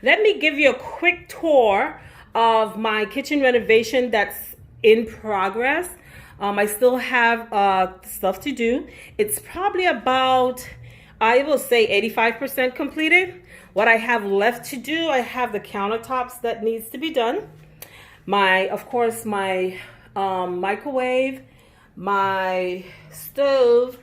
let me give you a quick tour of my kitchen renovation that's in progress. I still have stuff to do. It's probably about, I will say 85% completed. What I have left to do, I have the countertops that needs to be done. Of course, my microwave, my stove,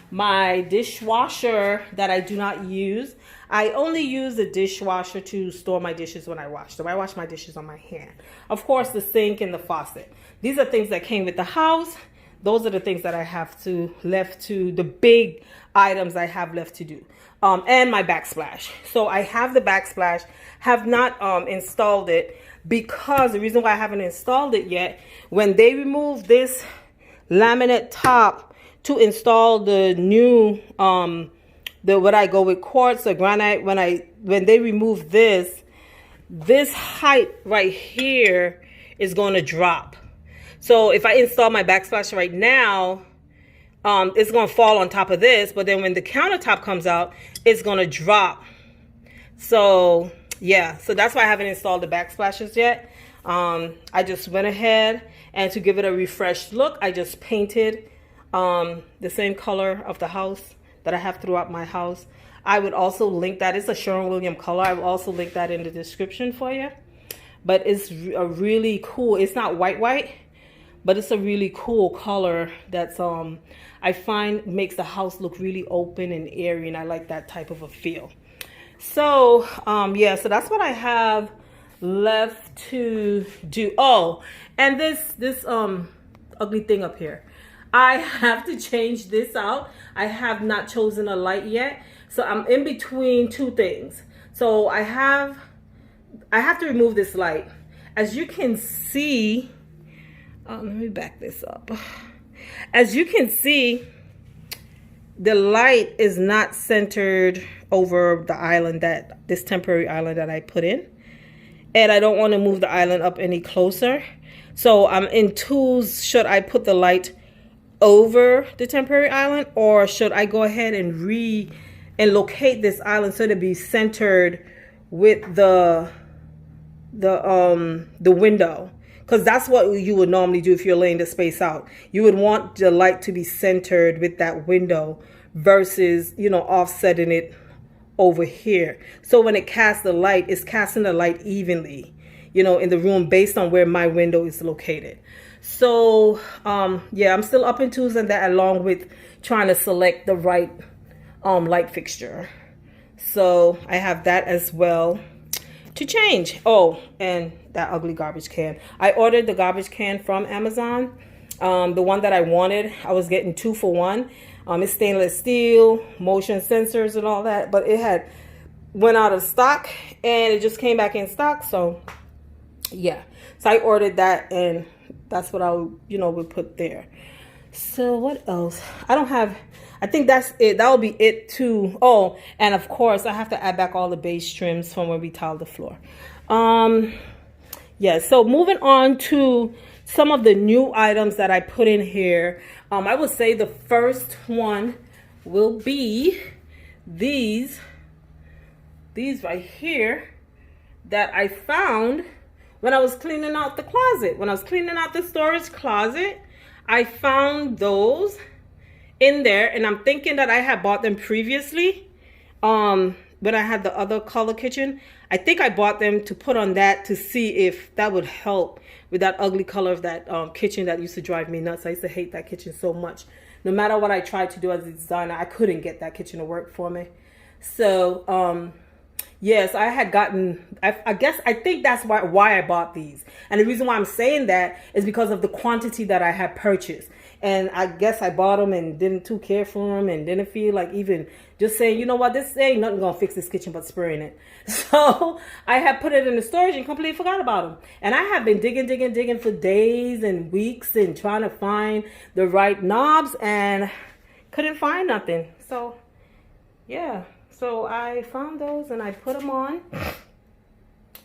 my dishwasher that I do not use. I only use the dishwasher to store my dishes when I wash them. I wash my dishes on my hand. Of course, the sink and the faucet. These are things that came with the house. Those are the things that I have left to the big items I have left to do. And my backsplash. So I have the backsplash, have not installed it because the reason why I haven't installed it yet, when they remove this laminate top to install the new what I go with quartz or granite, when they remove this height right here is going to drop. So if I install my backsplash right now, it's going to fall on top of this, but then when the countertop comes out, it's going to drop. So yeah, so that's why I haven't installed the backsplashes yet. I just went ahead and to give it a refreshed look, I just painted the same color of the house that I have throughout my house. I would also link that. It's a Sherwin-Williams color. I will also link that in the description for you. But it's a really cool, it's not white, but it's a really cool color that's I find makes the house look really open and airy, and I like that type of a feel. So yeah, so that's what I have left to do. Oh, and this ugly thing up here, I have to change this out. I have not chosen a light yet, so I'm in between two things. So I have to remove this light. As you can see, let me back this up. As you can see, the light is not centered over the island, this temporary island that I put in. And I don't want to move the island up any closer. So I'm in tools. Should I put the light over the temporary island, or should I go ahead and locate this island so to be centered with the window? Because that's what you would normally do if you're laying the space out. You would want the light to be centered with that window versus, you know, offsetting it over here. So when it casts the light, it's casting the light evenly, you know, in the room based on where my window is located. So yeah, I'm still up in tools and that, along with trying to select the right light fixture. So I have that as well to change. Oh, and that ugly garbage can. I ordered the garbage can from Amazon. The one that I wanted, I was getting 2 for 1. It's stainless steel, motion sensors and all that, but it had went out of stock and it just came back in stock. So yeah, so I ordered that, and that's what I would put there. So what else? I think that's it. That will be it too. Oh, and of course I have to add back all the base trims from when we tiled the floor. Yeah, so moving on to some of the new items that I put in here. I would say the first one will be these right here that I found when I was cleaning out the closet. When I was cleaning out the storage closet, I found those in there, and I'm thinking that I had bought them previously when I had the other color kitchen. I think I bought them to put on that to see if that would help with that ugly color of that kitchen that used to drive me nuts. I used to hate that kitchen so much. No matter what I tried to do as a designer, I couldn't get that kitchen to work for me. So yes, I had gotten, I think that's why I bought these. And the reason why I'm saying that is because of the quantity that I had purchased. And I guess I bought them and didn't too care for them and didn't feel like even just saying, you know what, this ain't nothing gonna fix this kitchen but spraying it. So I had put it in the storage and completely forgot about them. And I have been digging for days and weeks and trying to find the right knobs and couldn't find nothing. So yeah, so I found those and I put them on.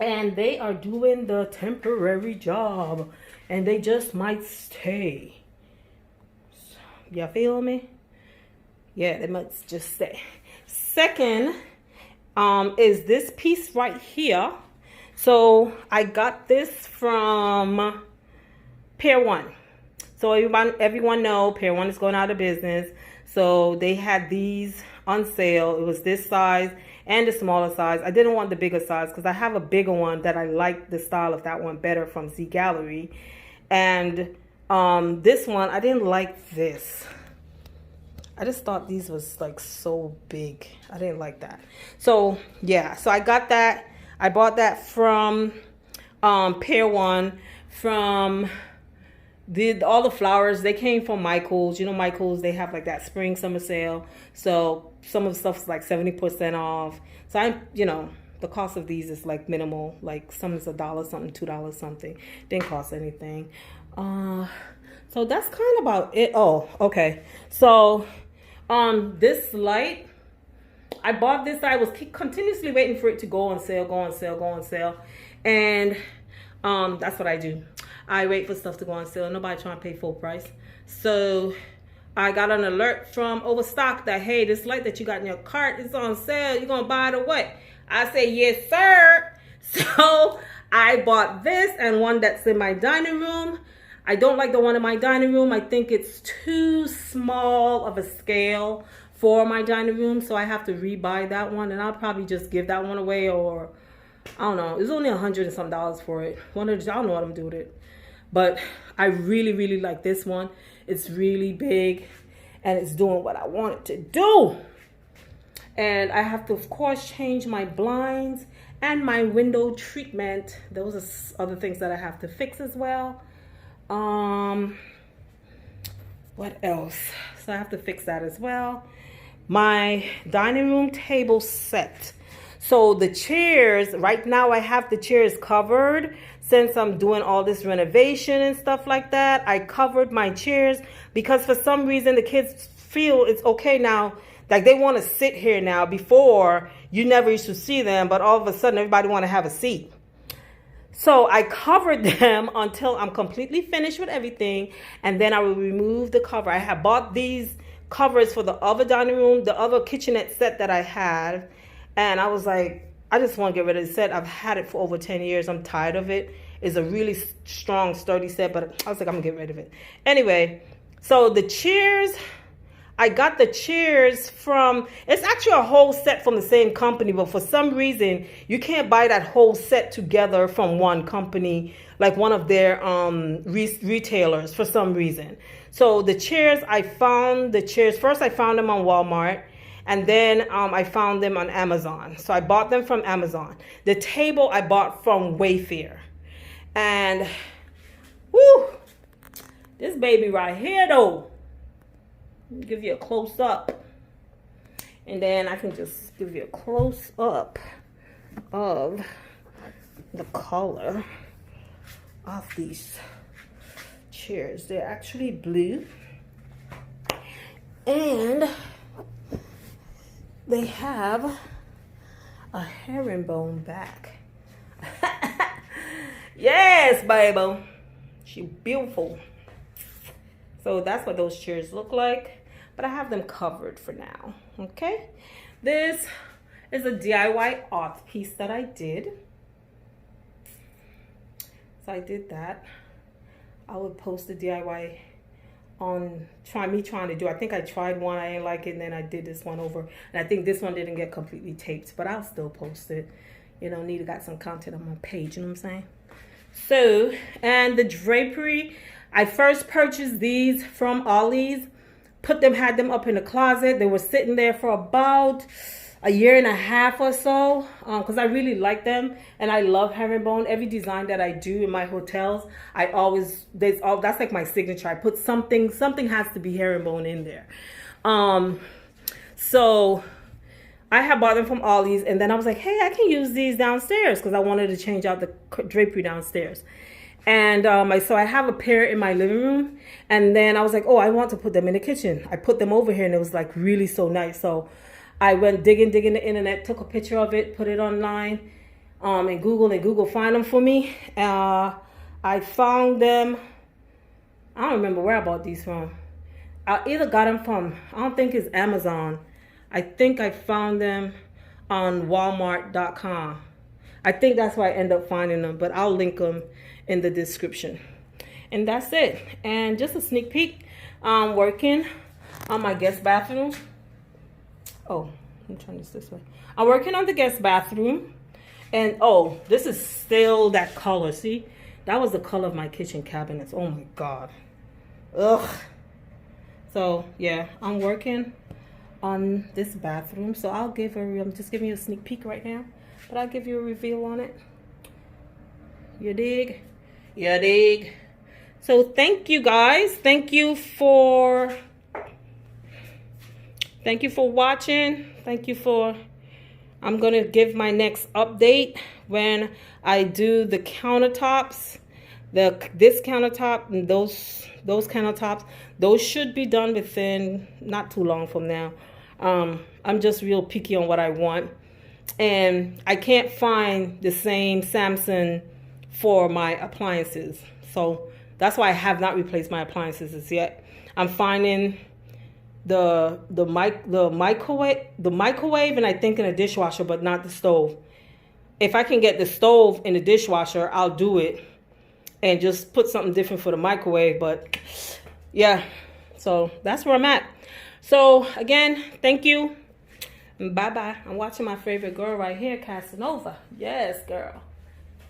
And they are doing the temporary job. And they just might stay. Y'all feel me? Yeah, they must just stay. Second, is this piece right here. So I got this from Pier 1. So everyone know Pier 1 is going out of business. So they had these on sale. It was this size and the smaller size. I didn't want the bigger size because I have a bigger one that I like the style of that one better from Z Gallery. And this one, I didn't like this. I just thought these was like so big. I didn't like that. So yeah, so I got that. I bought that from Pier 1, from all the flowers. They came from Michael's. You know, Michael's, they have like that spring summer sale. So some of the stuff's like 70% off. So the cost of these is like minimal. Like some is $1 something, $2 something. Didn't cost anything. So that's kind of about it. Oh, okay. So this light, I bought this. I was continuously waiting for it to go on sale, go on sale, go on sale. And that's what I do. I wait for stuff to go on sale. Nobody trying to pay full price. So I got an alert from Overstock that, hey, this light that you got in your cart is on sale. You gonna buy it or what? I say, yes, sir. So I bought this and one that's in my dining room. I don't like the one in my dining room. I think it's too small of a scale for my dining room. So I have to rebuy that one. And I'll probably just give that one away, or I don't know. It's only $100 and some for it. I don't know what I'm doing with it. But I really, really like this one. It's really big and it's doing what I want it to do. And I have to, of course, change my blinds and my window treatment. Those are other things that I have to fix as well. What else? So I have to fix that as well. My dining room table set. So the chairs, right now I have the chairs covered. Since I'm doing all this renovation and stuff like that, I covered my chairs because for some reason the kids feel it's okay now. Like they want to sit here now. Before, you never used to see them, but all of a sudden everybody want to have a seat. So I covered them until I'm completely finished with everything. And then I will remove the cover. I have bought these covers for the other dining room, the other kitchenette set that I had. And I was like, I just want to get rid of the set. I've had it for over 10 years. I'm tired of it. It's a really strong, sturdy set, but I was like, I'm going to get rid of it. Anyway, so the chairs, I got the chairs from, it's actually a whole set from the same company, but for some reason, you can't buy that whole set together from one company, like one of their retailers for some reason. So the chairs, first I found them on Walmart, and then I found them on Amazon. So I bought them from Amazon. The table I bought from Wayfair. And, whoo, this baby right here though. Let me give you a close up. And then I can just give you a close up of the color of these chairs. They're actually blue. And they have a herringbone back. Yes, baby. She's beautiful. So that's what those chairs look like. But I have them covered for now. Okay. This is a DIY art piece that I did. So I did that. I would post the DIY on trying to do. I think I tried one, I didn't like it, and then I did this one over. And I think this one didn't get completely taped, but I'll still post it. You know, need to got some content on my page, you know what I'm saying? So, and the drapery, I first purchased these from Ollie's, had them up in the closet. They were sitting there for about a year and a half or so, because I really like them and I love herringbone. Every design that I do in my hotels, that's like my signature. I put something has to be herringbone in there. So I have bought them from Ollie's, and then I was like, hey, I can use these downstairs because I wanted to change out the drapery downstairs. And so I have a pair in my living room, and then I was like, oh, I want to put them in the kitchen. I put them over here, and it was like really so nice. So I went digging the internet, took a picture of it, put it online, and Google found them for me. I found them. I don't remember where I bought these from. I either got them from, I don't think it's Amazon. I think I found them on Walmart.com. I think that's where I end up finding them, but I'll link them in the description. And that's it. And just a sneak peek, I'm working on my guest bathroom. Oh, let me turn this way. I'm working on the guest bathroom. And oh, this is still that color. See, that was the color of my kitchen cabinets. Oh my God. Ugh. So yeah, I'm working on this bathroom. So I'll give I'm just giving you a sneak peek right now, but I'll give you a reveal on it. You dig? You dig? So thank you guys. Thank you for watching. Thank you for, I'm gonna give my next update when I do the countertops, this countertop and those countertops. Those should be done within not too long from now. I'm just real picky on what I want, and I can't find the same Samsung for my appliances, so that's why I have not replaced my appliances as yet. I'm finding the microwave, and I think in a dishwasher, but not the stove. If I can get the stove in the dishwasher, I'll do it and just put something different for the microwave. But yeah, so that's where I'm at. So again, thank you. Bye-bye. I'm watching my favorite girl right here, Casanova. Yes, girl.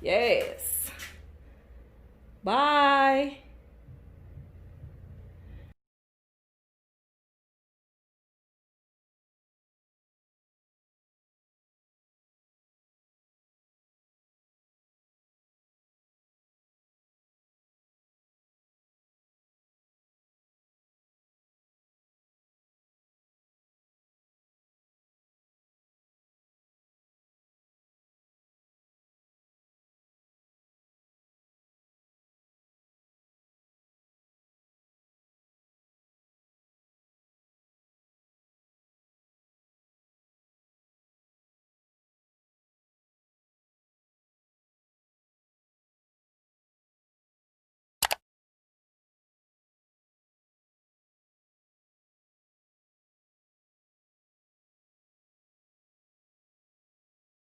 Yes. Bye.